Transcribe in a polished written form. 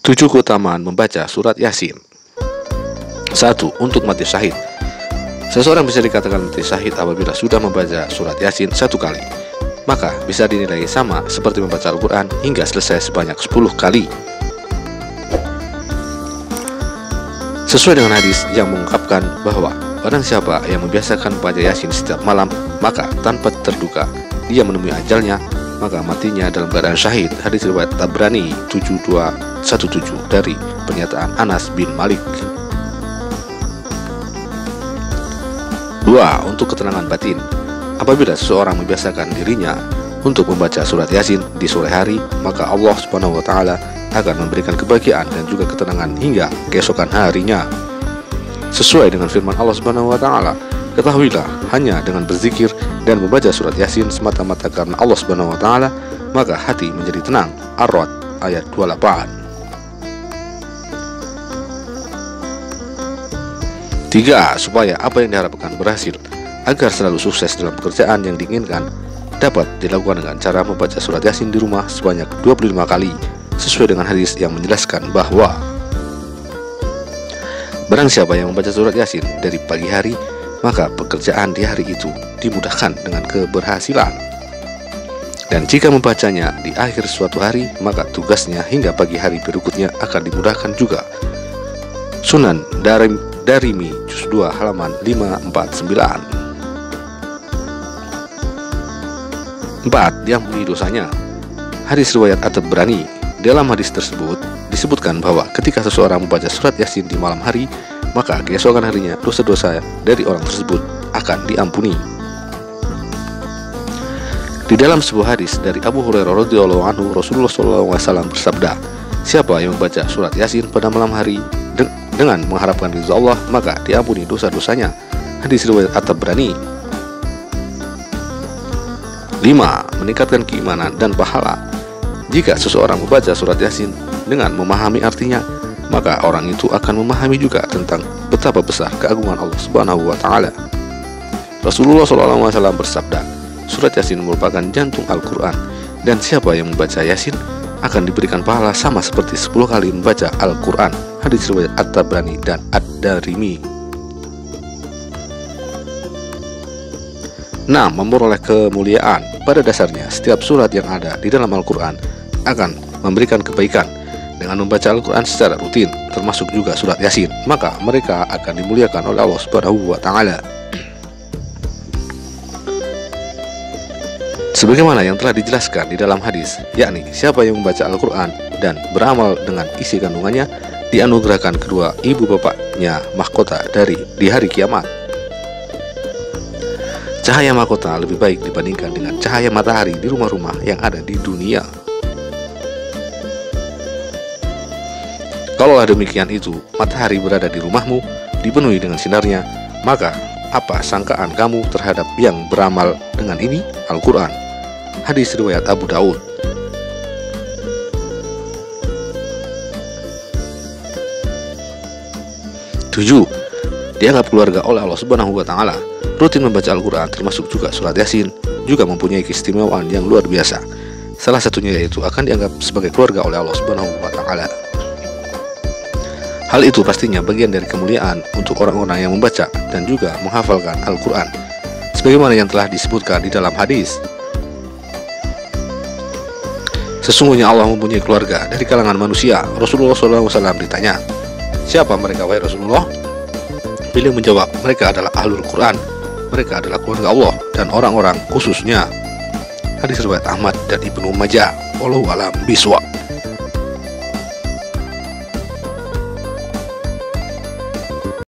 7 keutamaan membaca surat Yasin. 1. Untuk mati syahid. Seseorang bisa dikatakan mati syahid apabila sudah membaca surat Yasin 1 kali. Maka bisa dinilai sama seperti membaca Al-Quran hingga selesai sebanyak 10 kali. Sesuai dengan hadis yang mengungkapkan bahwa barang siapa yang membiasakan membaca Yasin setiap malam, maka tanpa terduga dia menemui ajalnya, maka matinya dalam keadaan syahid. Hadis riwayat Tabrani 7217 dari pernyataan Anas bin Malik. 2. Untuk ketenangan batin. Apabila seseorang membiasakan dirinya untuk membaca surat Yasin di sore hari, maka Allah Subhanahu wa taala akan memberikan kebahagiaan dan juga ketenangan hingga keesokan harinya. Sesuai dengan firman Allah Subhanahu wa taala, ketahuilah hanya dengan berzikir dan membaca surat Yasin semata-mata karena Allah Subhanahu wa taala, maka hati menjadi tenang. Ar-Ra'd ayat 28. 3. Supaya apa yang diharapkan berhasil, agar selalu sukses dalam pekerjaan yang diinginkan, dapat dilakukan dengan cara membaca surat Yasin di rumah sebanyak 25 kali, sesuai dengan hadis yang menjelaskan bahwa barang siapa yang membaca surat Yasin dari pagi hari, maka pekerjaan di hari itu dimudahkan dengan keberhasilan. Dan jika membacanya di akhir suatu hari, maka tugasnya hingga pagi hari berikutnya akan dimudahkan juga. Sunan Darimi juz 2 halaman 549. 4. Diampuni dosanya. Hadis riwayat At-Tabrani. Dalam hadis tersebut disebutkan bahwa ketika seseorang membaca surat Yasin di malam hari, maka keesokan harinya dosa-dosa dari orang tersebut akan diampuni. Di dalam sebuah hadis dari Abu Hurairah radhiyallahu anhu, Rasulullah SAW bersabda, siapa yang membaca surat Yasin pada malam hari dengan mengharapkan ridha Allah, maka diampuni dosa-dosanya. Hadis riwayat At-Tabrani. 5. Meningkatkan keimanan dan pahala. Jika seseorang membaca surat Yasin dengan memahami artinya, maka orang itu akan memahami juga tentang betapa besar keagungan Allah Subhanahu wa taala. Rasulullah SAW bersabda, surat Yasin merupakan jantung Al-Quran, dan siapa yang membaca Yasin akan diberikan pahala sama seperti 10 kali membaca Al-Quran. Hadis riwayat At-Tabrani dan Ad-Darimi. 6. Memperoleh kemuliaan. Pada dasarnya, setiap surat yang ada di dalam Al-Quran akan memberikan kebaikan. Dengan membaca Al-Quran secara rutin, termasuk juga surat Yasin, maka mereka akan dimuliakan oleh Allah Subhanahu wa taala. Sebagaimana yang telah dijelaskan di dalam hadis, yakni siapa yang membaca Al-Quran dan beramal dengan isi kandungannya, dianugerahkan kedua ibu bapaknya mahkota di hari kiamat. Cahaya mahkota lebih baik dibandingkan dengan cahaya matahari di rumah-rumah yang ada di dunia. Kalaulah demikian itu, matahari berada di rumahmu, dipenuhi dengan sinarnya, maka apa sangkaan kamu terhadap yang beramal dengan ini, Al-Quran? Hadis riwayat Abu Daud. 7. Dianggap keluarga oleh Allah Subhanahu wa taala. Rutin membaca Al-Quran termasuk juga surat Yasin juga mempunyai keistimewaan yang luar biasa. Salah satunya yaitu akan dianggap sebagai keluarga oleh Allah Subhanahu wa taala. Hal itu pastinya bagian dari kemuliaan untuk orang-orang yang membaca dan juga menghafalkan Al-Quran, sebagaimana yang telah disebutkan di dalam hadis. Sesungguhnya Allah mempunyai keluarga dari kalangan manusia. Rasulullah SAW ditanya, siapa mereka wahai Rasulullah? Beliau menjawab, mereka adalah Ahlul Quran, mereka adalah keluarga Allah dan orang-orang khususnya. Hadis riwayat Ahmad dan Ibnu Majah. Wallahu a'lam bishawab.